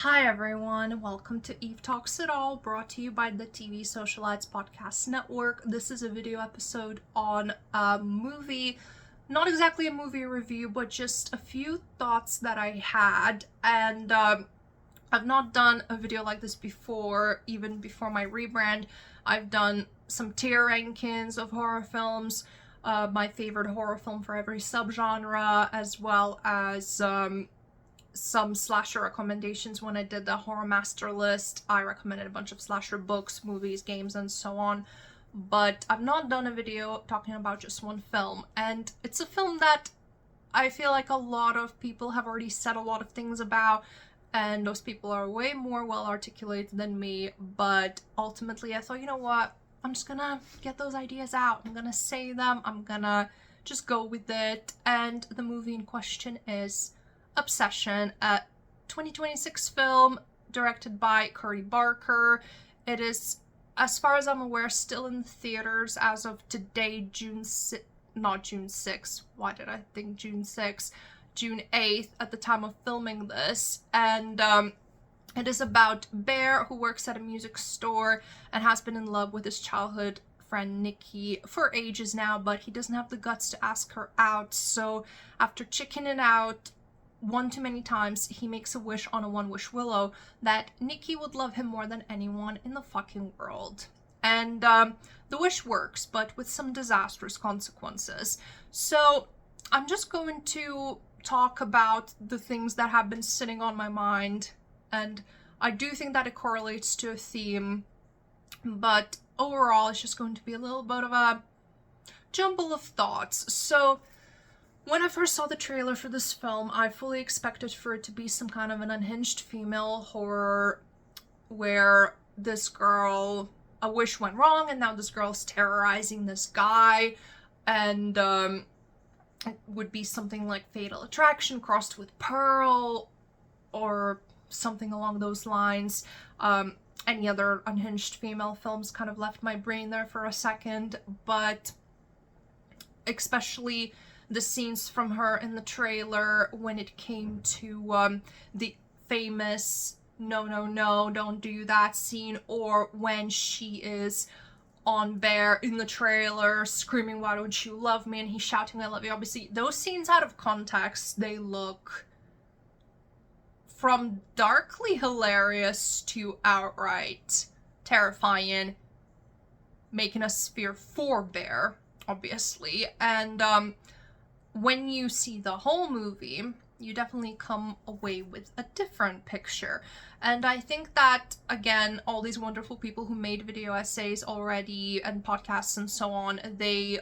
Hi everyone, welcome to Eve Talks It All, brought to you by the TV Socialites Podcast Network. This is a video episode on a movie, not exactly a movie review, but just a few thoughts that I had, and I've not done a video like this before, even before my rebrand. I've done some tier rankings of horror films, my favorite horror film for every subgenre, as well as some slasher recommendations. When I did the horror master list, I recommended a bunch of slasher books, movies, games, and so on. But I've not done a video talking about just one film, and it's a film that I feel like a lot of people have already said a lot of things about, and those people are way more well articulated than me. But ultimately I thought, you know what, I'm just gonna get those ideas out, I'm gonna say them, I'm gonna just go with it. And the movie in question is Obsession, a 2026 film directed by Curry Barker. It is, as far as I'm aware, still in theaters as of today, June 8th at the time of filming this. And it is about Bear, who works at a music store and has been in love with his childhood friend Nikki for ages now, but he doesn't have the guts to ask her out. So after chickening out one too many times, he makes a wish on a one-wish willow that Nikki would love him more than anyone in the fucking world. And the wish works, but with some disastrous consequences. So I'm just going to talk about the things that have been sitting on my mind, and I do think that it correlates to a theme, but overall it's just going to be a little bit of a jumble of thoughts. So when I first saw the trailer for this film, I fully expected for it to be some kind of an unhinged female horror where this girl, a wish went wrong and now this girl's terrorizing this guy, and it would be something like Fatal Attraction crossed with Pearl or something along those lines. Any other unhinged female films kind of left my brain there for a second, but especially the scenes from her in the trailer when it came to the famous no, don't do that scene, or when she is on Bear in the trailer screaming, why don't you love me, and he's shouting I love you. Obviously those scenes out of context, they look from darkly hilarious to outright terrifying, making us fear for Bear, obviously. And when you see the whole movie, you definitely come away with a different picture. And I think that, again, all these wonderful people who made video essays already and podcasts and so on, they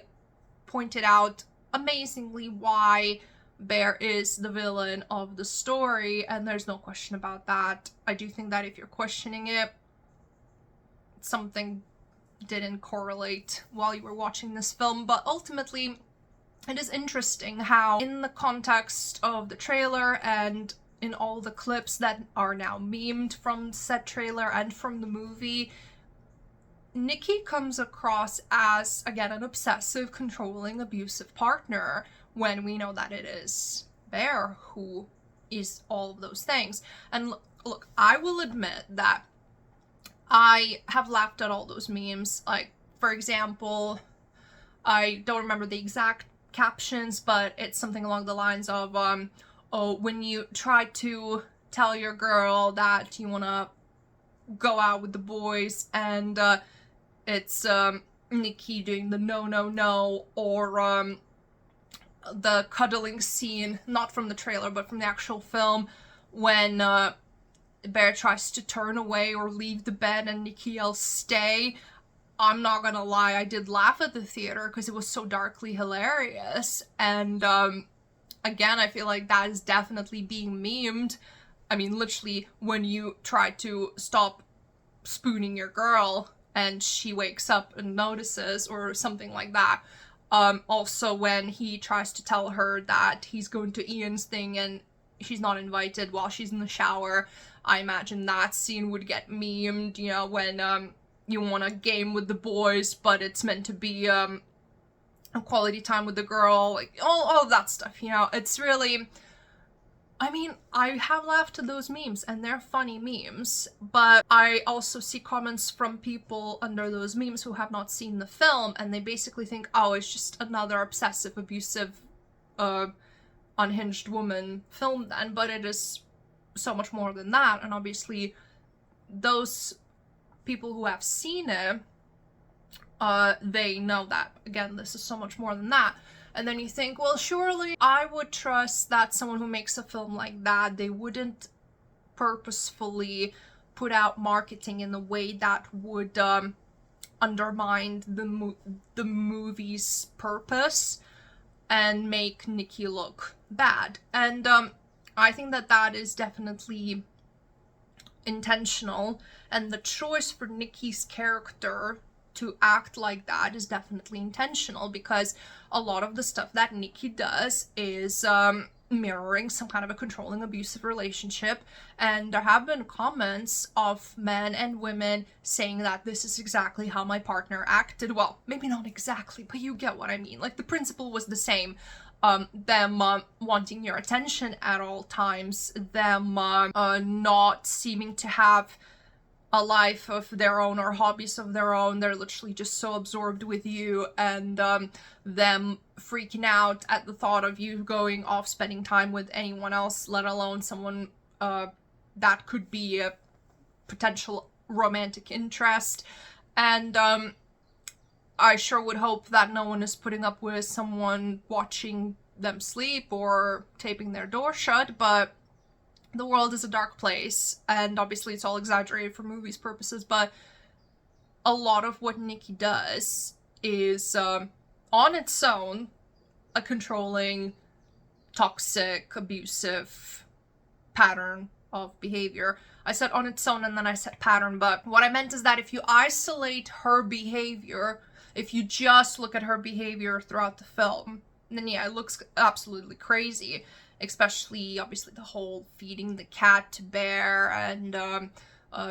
pointed out amazingly why Bear is the villain of the story, and there's no question about that. I do think that if you're questioning it, something didn't correlate while you were watching this film. But ultimately, it is interesting how, in the context of the trailer and in all the clips that are now memed from said trailer and from the movie, Nikki comes across as, again, an obsessive, controlling, abusive partner, when we know that it is Bear who is all of those things. And look, I will admit that I have laughed at all those memes. Like, for example, I don't remember the exact captions, but it's something along the lines of, oh, when you try to tell your girl that you want to go out with the boys, and it's Nikki doing the no, or the cuddling scene, not from the trailer but from the actual film, when Bear tries to turn away or leave the bed and Nikki yells stay. I'm not gonna lie, I did laugh at the theater because it was so darkly hilarious. And again, I feel like that is definitely being memed. I mean, literally, when you try to stop spooning your girl and she wakes up and notices, or something like that. Also, when he tries to tell her that he's going to Ian's thing and she's not invited while she's in the shower, I imagine that scene would get memed, you know, when you want a game with the boys, but it's meant to be a quality time with the girl, like all of that stuff, you know. It's really I mean, I have laughed at those memes, and they're funny memes, but I also see comments from people under those memes who have not seen the film, and they basically think, oh, it's just another obsessive, abusive, unhinged woman film then, but it is so much more than that, and obviously those people who have seen it, they know that, again, this is so much more than that. And then you think, well, surely I would trust that someone who makes a film like that, they wouldn't purposefully put out marketing in a way that would undermine the movie's purpose and make Nikki look bad. And I think that is definitely intentional, and the choice for Nikki's character to act like that is definitely intentional, because a lot of the stuff that Nikki does is mirroring some kind of a controlling, abusive relationship, and there have been comments of men and women saying that this is exactly how my partner acted. Well, maybe not exactly, but you get what I mean. Like, the principle was the same. Them wanting your attention at all times, them not seeming to have a life of their own or hobbies of their own. They're literally just so absorbed with you, and them freaking out at the thought of you going off spending time with anyone else, let alone someone that could be a potential romantic interest. And I sure would hope that no one is putting up with someone watching them sleep or taping their door shut, but the world is a dark place, and obviously it's all exaggerated for movies purposes, but a lot of what Nikki does is, on its own, a controlling, toxic, abusive pattern of behavior. I said on its own and then I said pattern, but what I meant is that if you isolate her behavior, if you just look at her behavior throughout the film, then yeah, it looks absolutely crazy. Especially, obviously, the whole feeding the cat to Bear and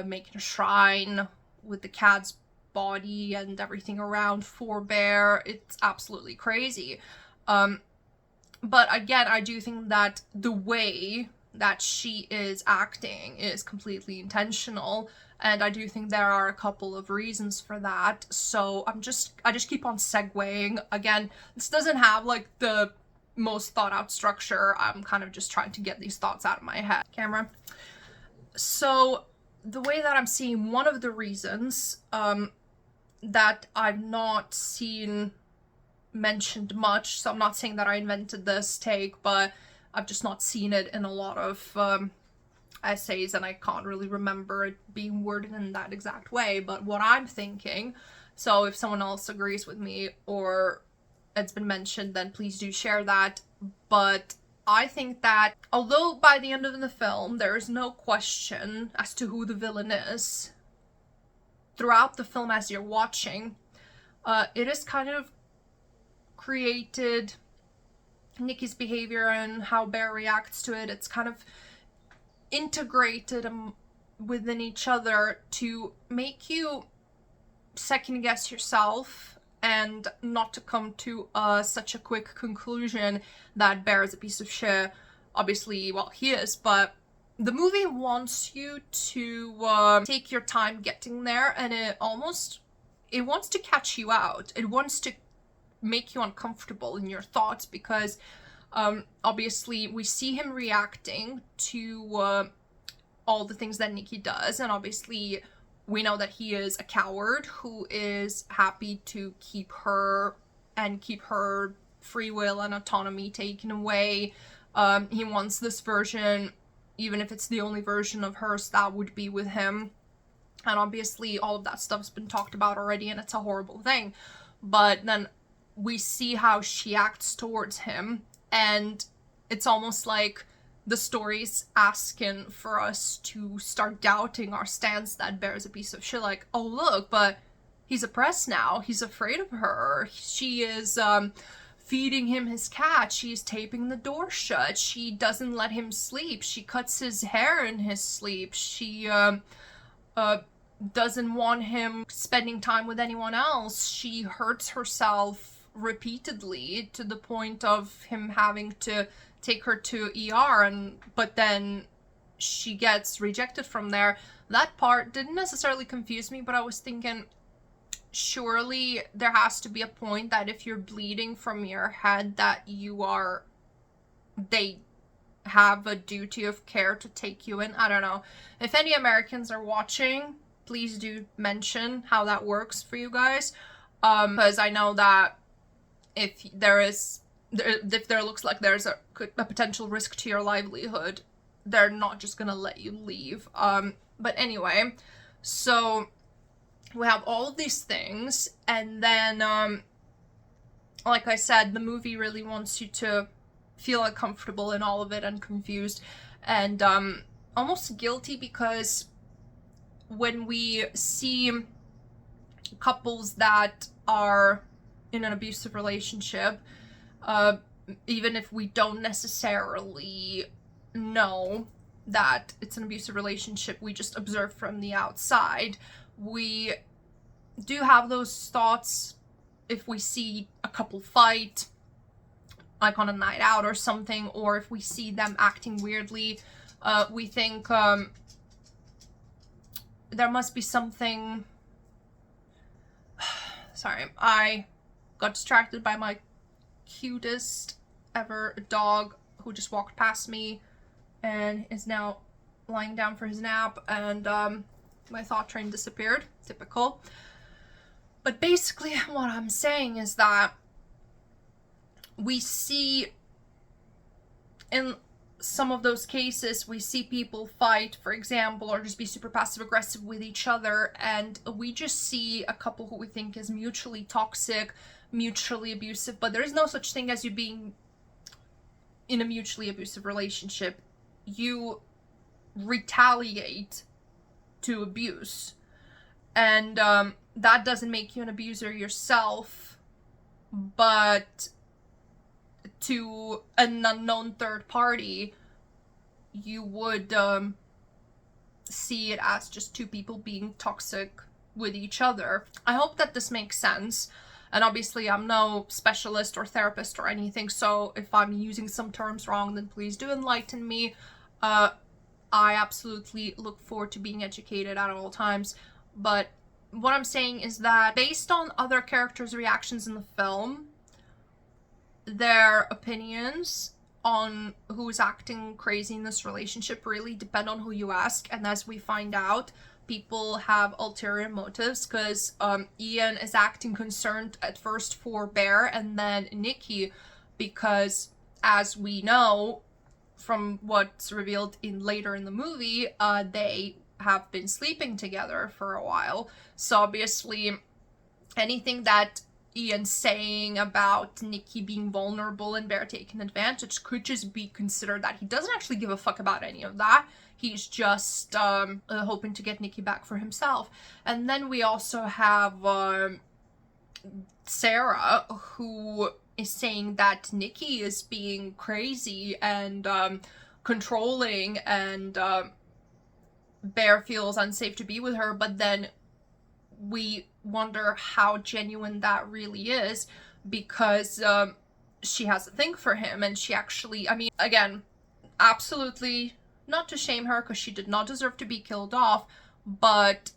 making a shrine with the cat's body and everything around for Bear. It's absolutely crazy. But again, I do think that the way that she is acting is completely intentional, and I do think there are a couple of reasons for that. So I just keep on segueing. Again, this doesn't have like the most thought out structure. I'm kind of just trying to get these thoughts out of my head. Camera. So the way that I'm seeing one of the reasons that I've not seen mentioned much, so I'm not saying that I invented this take, but I've just not seen it in a lot of essays, and I can't really remember it being worded in that exact way. But what I'm thinking, so if someone else agrees with me or it's been mentioned, then please do share that. But I think that although by the end of the film there is no question as to who the villain is, throughout the film as you're watching, it is kind of created Nikki's behavior and how Bear reacts to it. It's kind of integrated within each other to make you second guess yourself and not to come to such a quick conclusion that Bear is a piece of shit. Obviously, well, he is, but the movie wants you to take your time getting there, and it wants to catch you out. It wants to make you uncomfortable in your thoughts, because obviously we see him reacting to all the things that Nikki does, and obviously we know that he is a coward who is happy to keep her free will and autonomy taken away. He wants this version, even if it's the only version of hers that would be with him. And obviously all of that stuff's been talked about already, and it's a horrible thing. But then we see how she acts towards him, and it's almost like the story's asking for us to start doubting our stance that Bear's a piece of shit. Like, oh look, but he's oppressed now. He's afraid of her. She is feeding him his cat. She's taping the door shut. She doesn't let him sleep. She cuts his hair in his sleep. She doesn't want him spending time with anyone else. She hurts herself repeatedly to the point of him having to take her to ER, but then she gets rejected from there. That part didn't necessarily confuse me, but I was thinking, surely there has to be a point that if you're bleeding from your head, that they have a duty of care to take you in. I don't know. If any Americans are watching, please do mention how that works for you guys. Because I know that if there looks like there's a potential risk to your livelihood, they're not just gonna let you leave. But anyway, so we have all of these things, and then, like I said, the movie really wants you to feel uncomfortable in all of it and confused and almost guilty, because when we see couples that are in an abusive relationship, even if we don't necessarily know that it's an abusive relationship, we just observe from the outside, we do have those thoughts if we see a couple fight, like on a night out or something, or if we see them acting weirdly, we think there must be something. Sorry, I got distracted by my cutest ever dog who just walked past me and is now lying down for his nap, and my thought train disappeared. Typical. But basically what I'm saying is that we see, in some of those cases, we see people fight, for example, or just be super passive aggressive with each other, and we just see a couple who we think is mutually toxic, mutually abusive, but there is no such thing as you being in a mutually abusive relationship. You retaliate to abuse, and that doesn't make you an abuser yourself, but to an unknown third party, you would see it as just two people being toxic with each other. I hope that this makes sense. And obviously I'm no specialist or therapist or anything, so if I'm using some terms wrong, then please do enlighten me. I absolutely look forward to being educated at all times. But what I'm saying is that based on other characters' reactions in the film, their opinions on who's acting crazy in this relationship really depend on who you ask. And as we find out, people have ulterior motives, because Ian is acting concerned at first for Bear and then Nikki, because as we know from what's revealed later in the movie, they have been sleeping together for a while. So obviously anything that Ian's saying about Nikki being vulnerable and Bear taking advantage could just be considered that he doesn't actually give a fuck about any of that. He's just hoping to get Nikki back for himself. And then we also have Sarah, who is saying that Nikki is being crazy and controlling, and Bear feels unsafe to be with her, but then we wonder how genuine that really is, because she has a thing for him, and she actually, I mean, again, absolutely not to shame her, because she did not deserve to be killed off, but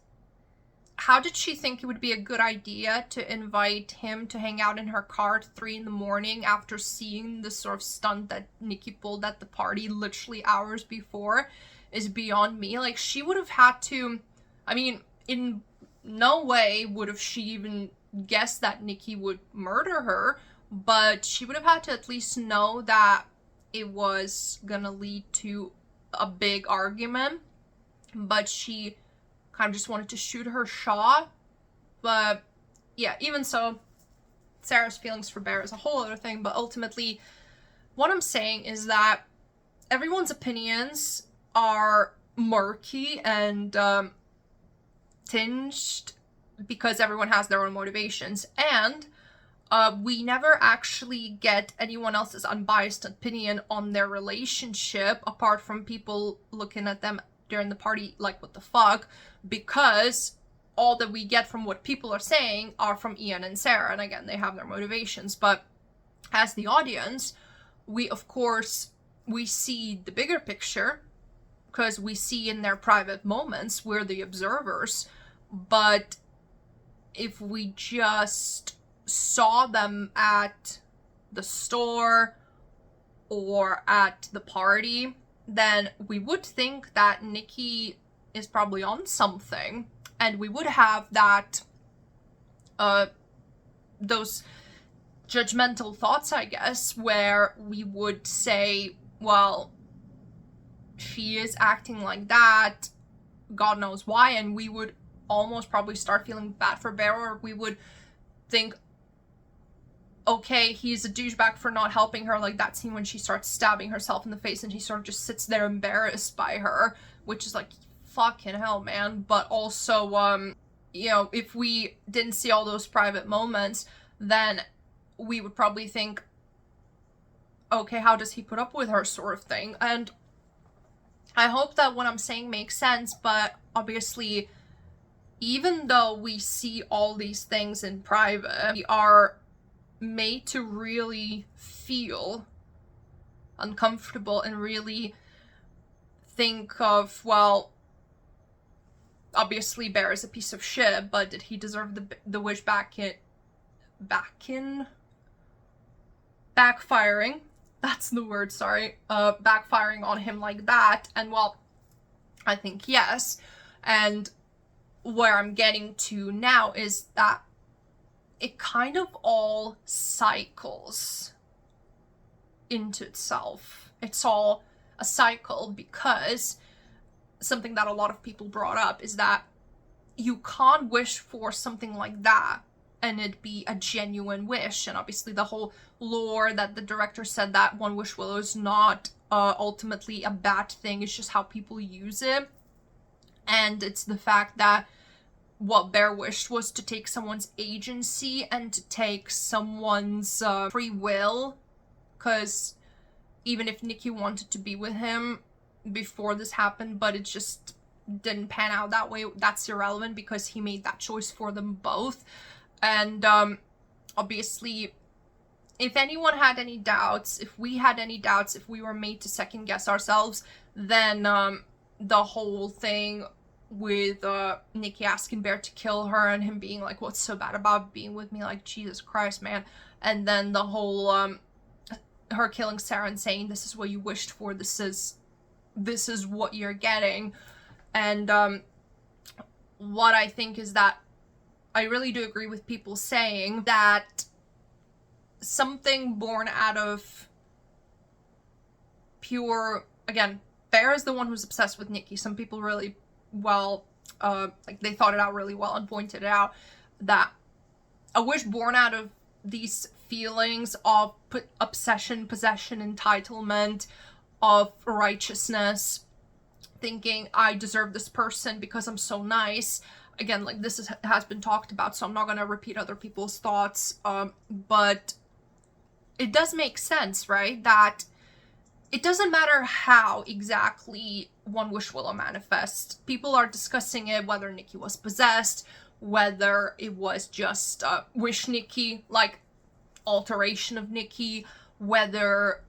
how did she think it would be a good idea to invite him to hang out in her car at 3 a.m. after seeing the sort of stunt that Nikki pulled at the party literally hours before is beyond me. Like, she would have had to, I mean, in no way would have she even guessed that Nikki would murder her, but she would have had to at least know that it was gonna lead to a big argument. But she kind of just wanted to shoot her shot. But yeah, even so, Sarah's feelings for Bear is a whole other thing. But ultimately, what I'm saying is that everyone's opinions are murky and tinged because everyone has their own motivations, and we never actually get anyone else's unbiased opinion on their relationship apart from people looking at them during the party like, what the fuck, because all that we get from what people are saying are from Ian and Sarah, and again, they have their motivations. But as the audience, we see the bigger picture, because we see in their private moments, we're the observers. But if we just saw them at the store or at the party, then we would think that Nikki is probably on something, and we would have that those judgmental thoughts, I guess, where we would say, well, she is acting like that, God knows why, and we would almost probably start feeling bad for Bear, or we would think, okay, he's a douchebag for not helping her, like that scene when she starts stabbing herself in the face and she sort of just sits there embarrassed by her, which is like, fucking hell, man. But also, if we didn't see all those private moments, then we would probably think, okay, how does he put up with her, sort of thing. And I hope that what I'm saying makes sense, but obviously, even though we see all these things in private, we are made to really feel uncomfortable and really think of, well, obviously Bear is a piece of shit, but did he deserve the wish backfiring? That's the word, sorry. Backfiring on him like that. And well, I think yes. And where I'm getting to now is that it kind of all cycles into itself. It's all a cycle, because something that a lot of people brought up is that you can't wish for something like that and it be a genuine wish. And obviously the whole lore that the director said that One Wish Willow is not ultimately a bad thing, it's just how people use it. And it's the fact that what Bear wished was to take someone's agency and to take someone's free will, because even if Nikki wanted to be with him before this happened, but it just didn't pan out that way, that's irrelevant because he made that choice for them both. And obviously, if anyone had any doubts, if we had any doubts, if we were made to second guess ourselves, then the whole thing with Nikki asking Bear to kill her and him being like, what's so bad about being with me, like, Jesus Christ, man. And then the whole her killing Sarah and saying, this is what you wished for, this is what you're getting. And what I think is that I really do agree with people saying that something born out of pure, again, Bear is the one who's obsessed with Nikki. Some people really they thought it out really well and pointed out that a wish born out of these feelings of obsession, possession, entitlement, of righteousness, thinking I deserve this person because I'm so nice. Again, like, this has been talked about, so I'm not gonna repeat other people's thoughts, but it does make sense, right? That it doesn't matter how exactly One Wish Willow manifests. People are discussing it, whether Nikki was possessed, whether it was just Wish Nikki, like alteration of Nikki, whether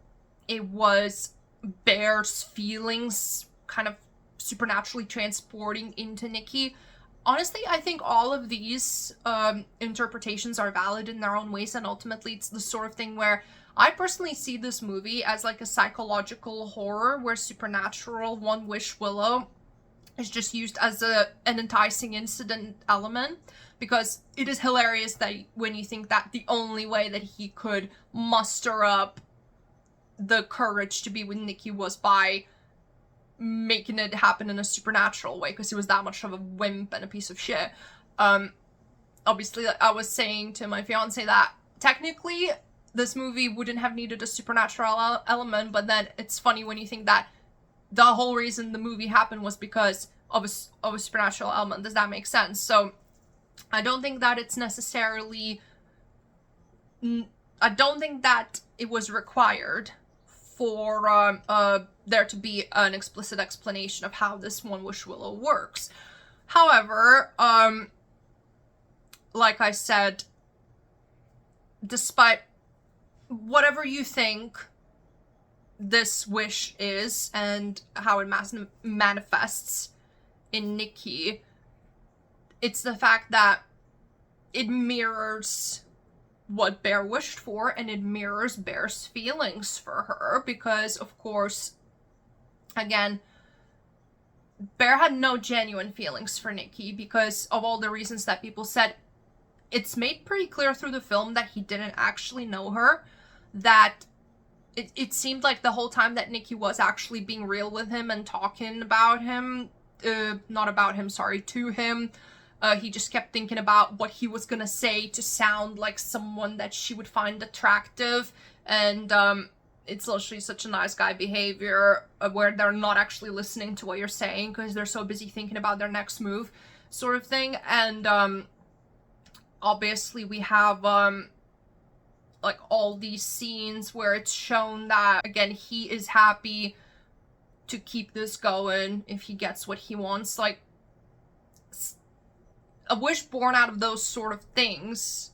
it was Bear's feelings kind of supernaturally transporting into Nikki. Honestly, I think all of these interpretations are valid in their own ways, and ultimately it's the sort of thing where I personally see this movie as like a psychological horror where supernatural One Wish Willow is just used as an enticing incident element, because it is hilarious that when you think that the only way that he could muster up the courage to be with Nikki was by making it happen in a supernatural way, because he was that much of a wimp and a piece of shit. Obviously, I was saying to my fiance that technically this movie wouldn't have needed a supernatural element, but then it's funny when you think that the whole reason the movie happened was because of a supernatural element. Does that make sense? So I don't think that it's necessarily, I don't think that it was required for there to be an explicit explanation of how this One Wish Willow works. However, like I said, despite whatever you think, this wish is and how it manifests in Nikki, it's the fact that it mirrors what Bear wished for, and it mirrors Bear's feelings for her, because, of course, again, Bear had no genuine feelings for Nikki because of all the reasons that people said. It's made pretty clear through the film that he didn't actually know her, that it seemed like the whole time that Nikki was actually being real with him and talking about him, not about him, sorry, to him. He just kept thinking about what he was gonna say to sound like someone that she would find attractive, and it's literally such a nice guy behavior where they're not actually listening to what you're saying because they're so busy thinking about their next move, sort of thing. And obviously we have like all these scenes where it's shown that, again, he is happy to keep this going if he gets what he wants. Like, a wish born out of those sort of things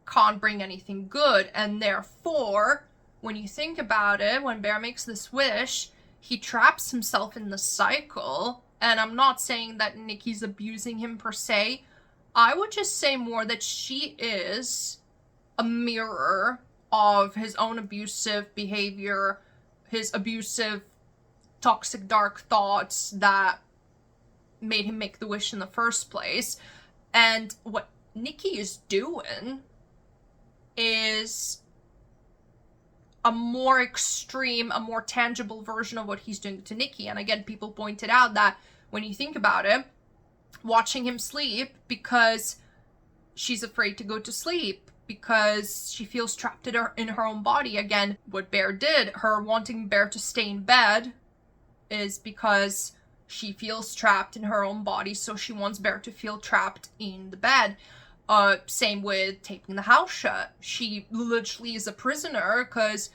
can't bring anything good, and therefore, when you think about it, when Bear makes this wish, he traps himself in the cycle. And I'm not saying that Nikki's abusing him per se. I would just say more that she is a mirror of his own abusive behavior, his abusive, toxic, dark thoughts that made him make the wish in the first place. And what Nikki is doing is a more extreme, a more tangible version of what he's doing to Nikki. And again, people pointed out that when you think about it, watching him sleep because she's afraid to go to sleep, because she feels trapped in her own body. Again, what Bear did, her wanting Bear to stay in bed, is because she feels trapped in her own body, so she wants Bear to feel trapped in the bed. Same with taping the house shut. She literally is a prisoner because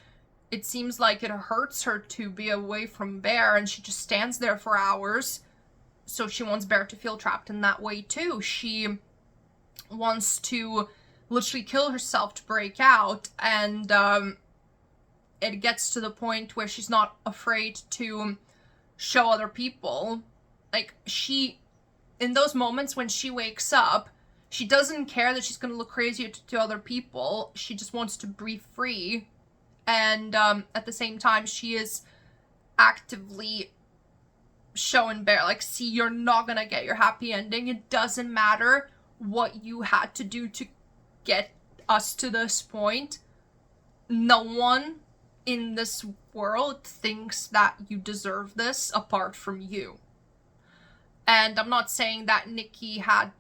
it seems like it hurts her to be away from Bear, and she just stands there for hours. So she wants Bear to feel trapped in that way too. She wants to literally kill herself to break out, and it gets to the point where she's not afraid to show other people. Like, she, in those moments when she wakes up, she doesn't care that she's gonna look crazy to other people. She just wants to breathe free. And at the same time, she is actively showing Bear, like, see, you're not gonna get your happy ending. It doesn't matter what you had to do to get us to this point. No one in this world thinks that you deserve this apart from you. And I'm not saying that Nikki had,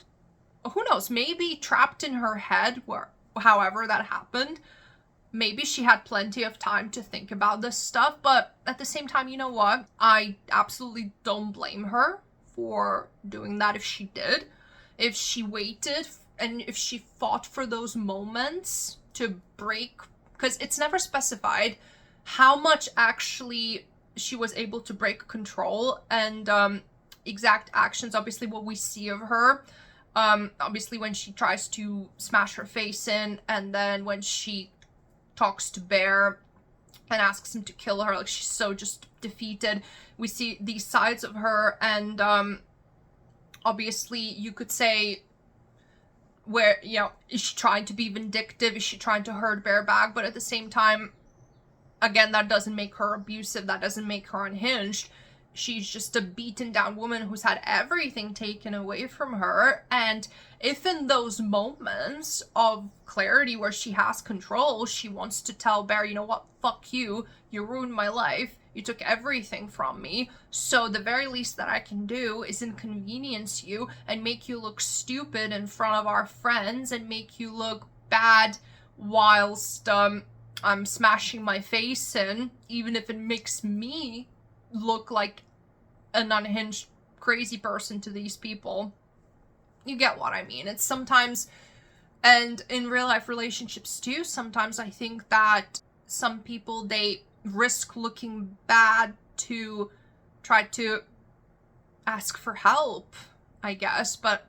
who knows, maybe trapped in her head, where however that happened, maybe she had plenty of time to think about this stuff. But at the same time, you know what? I absolutely don't blame her for doing that if she did. If she waited and if she fought for those moments to break, because it's never specified how much actually she was able to break control and exact actions. Obviously, what we see of her, obviously when she tries to smash her face in, and then when she talks to Bear and asks him to kill her, like, she's so just defeated. We see these sides of her, and obviously you could say, where, you know, is she trying to be vindictive? Is she trying to hurt Bear back? But at the same time, again, that doesn't make her abusive. That doesn't make her unhinged. She's just a beaten down woman who's had everything taken away from her. And if in those moments of clarity where she has control, she wants to tell Bear, you know what, fuck you, you ruined my life, you took everything from me, so the very least that I can do is inconvenience you and make you look stupid in front of our friends and make you look bad whilst I'm smashing my face in, even if it makes me look like an unhinged crazy person to these people. You get what I mean. It's sometimes, and in real life relationships too, sometimes I think that some people, they risk looking bad to try to ask for help, I guess, but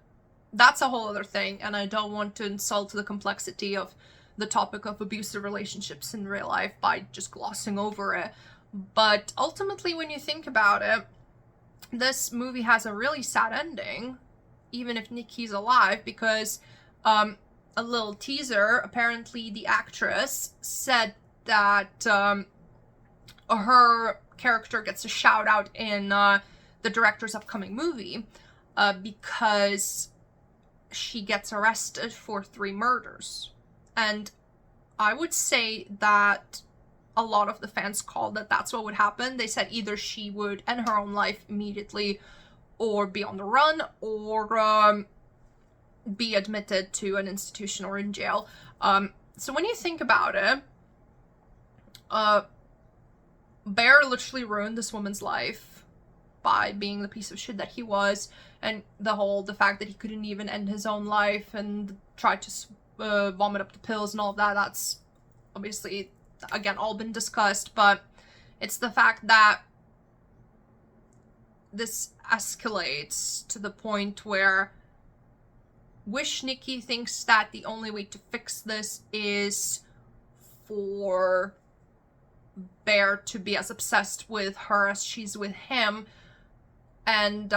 that's a whole other thing, and I don't want to insult the complexity of the topic of abusive relationships in real life by just glossing over it. But ultimately, when you think about it, this movie has a really sad ending, even if Nikki's alive, because a little teaser, apparently the actress said that her character gets a shout out in the director's upcoming movie because she gets arrested for 3 murders. And I would say that a lot of the fans called that that's what would happen. They said either she would end her own life immediately, or be on the run, or be admitted to an institution or in jail. So when you think about it, Bear literally ruined this woman's life by being the piece of shit that he was, and the fact that he couldn't even end his own life and tried to vomit up the pills and all of that, that's obviously, again, all been discussed, but it's the fact that this escalates to the point where Wish Nikki thinks that the only way to fix this is for Bear to be as obsessed with her as she's with him. And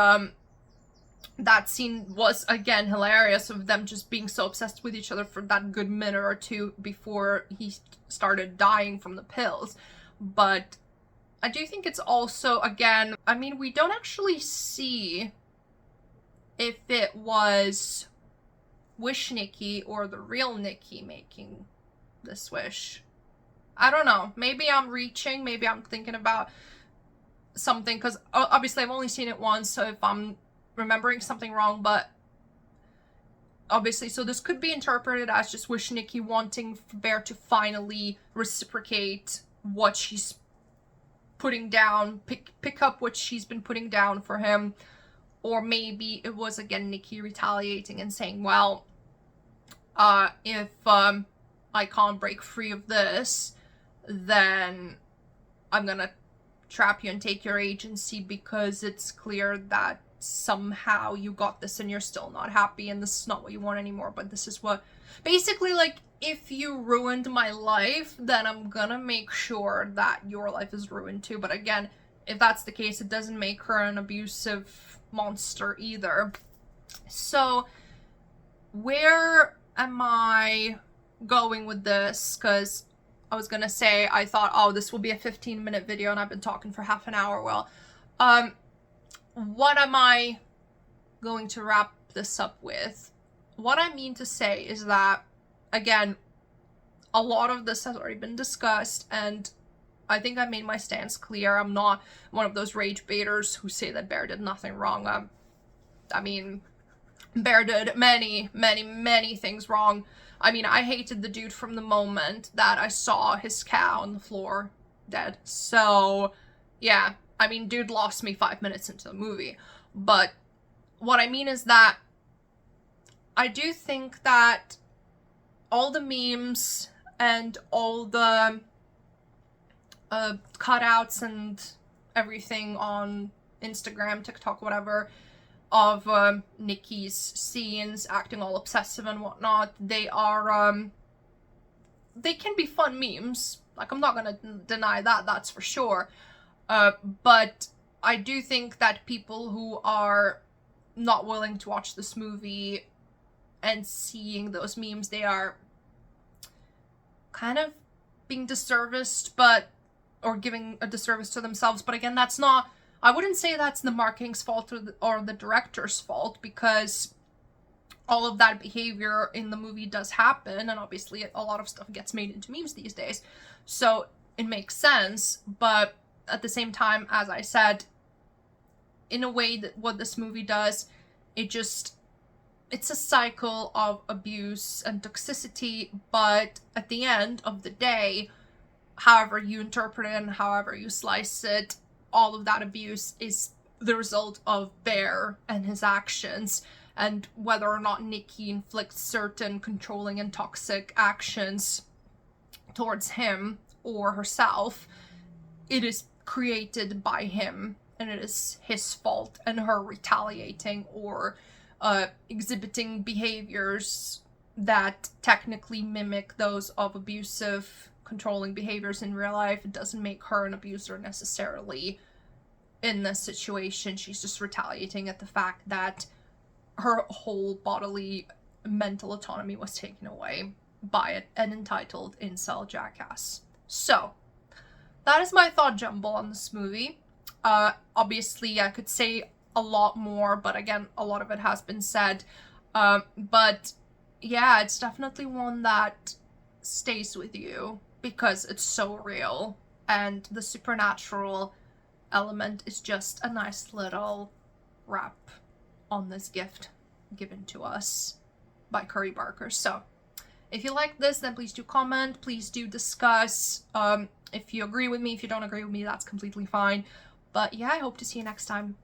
that scene was, again, hilarious, of them just being so obsessed with each other for that good minute or two before he started dying from the pills. But I do think it's also, again, I mean, we don't actually see if it was Wish Nikki or the real Nikki making this wish. I don't know. Maybe I'm reaching. Maybe I'm thinking about something, because obviously I've only seen it once, so if I'm remembering something wrong, but obviously, so this could be interpreted as just Wish Nikki wanting Bear to finally reciprocate what she's putting down, pick up what she's been putting down for him. Or maybe it was, again, Nikki retaliating and saying, well, if I can't break free of this, then I'm gonna trap you and take your agency, because it's clear that somehow you got this and you're still not happy and this is not what you want anymore, but this is what, basically, like, if you ruined my life, then I'm gonna make sure that your life is ruined too. But again, if that's the case, it doesn't make her an abusive monster either. So where am I going with this? Because I was gonna say, I thought, oh, this will be a 15-minute video and I've been talking for half an hour. Well, what am I going to wrap this up with? What I mean to say is that, again, a lot of this has already been discussed, and I think I made my stance clear. I'm not one of those rage baiters who say that Bear did nothing wrong. I mean, Bear did many, many, many things wrong. I mean, I hated the dude from the moment that I saw his cat on the floor dead. So, yeah, I mean, dude lost me 5 minutes into the movie. But what I mean is that I do think that all the memes and all the cutouts and everything on Instagram, TikTok, whatever, of Nikki's scenes acting all obsessive and whatnot, they are they can be fun memes. Like, I'm not gonna deny that, that's for sure. But I do think that people who are not willing to watch this movie and seeing those memes, they are kind of being disserviced, or giving a disservice to themselves. But again, that's not, I wouldn't say that's the marketing's fault or the director's fault, because all of that behavior in the movie does happen, and obviously a lot of stuff gets made into memes these days, so it makes sense. But at the same time, as I said, in a way, that what this movie does, it's a cycle of abuse and toxicity, but at the end of the day, however you interpret it and however you slice it, all of that abuse is the result of Bear and his actions. And whether or not Nikki inflicts certain controlling and toxic actions towards him or herself, it is created by him, and it is his fault, and her retaliating or exhibiting behaviors that technically mimic those of abusive, controlling behaviors in real life. It doesn't make her an abuser necessarily in this situation. She's just retaliating at the fact that her whole bodily mental autonomy was taken away by an entitled incel jackass. So, that is my thought jumble on this movie. Obviously, I could say a lot more, but again, a lot of it has been said. But yeah, it's definitely one that stays with you because it's so real, and the supernatural element is just a nice little wrap on this gift given to us by Curry Barker. So, if you like this, then please do comment, please do discuss. If you agree with me, if you don't agree with me, that's completely fine. But yeah, I hope to see you next time.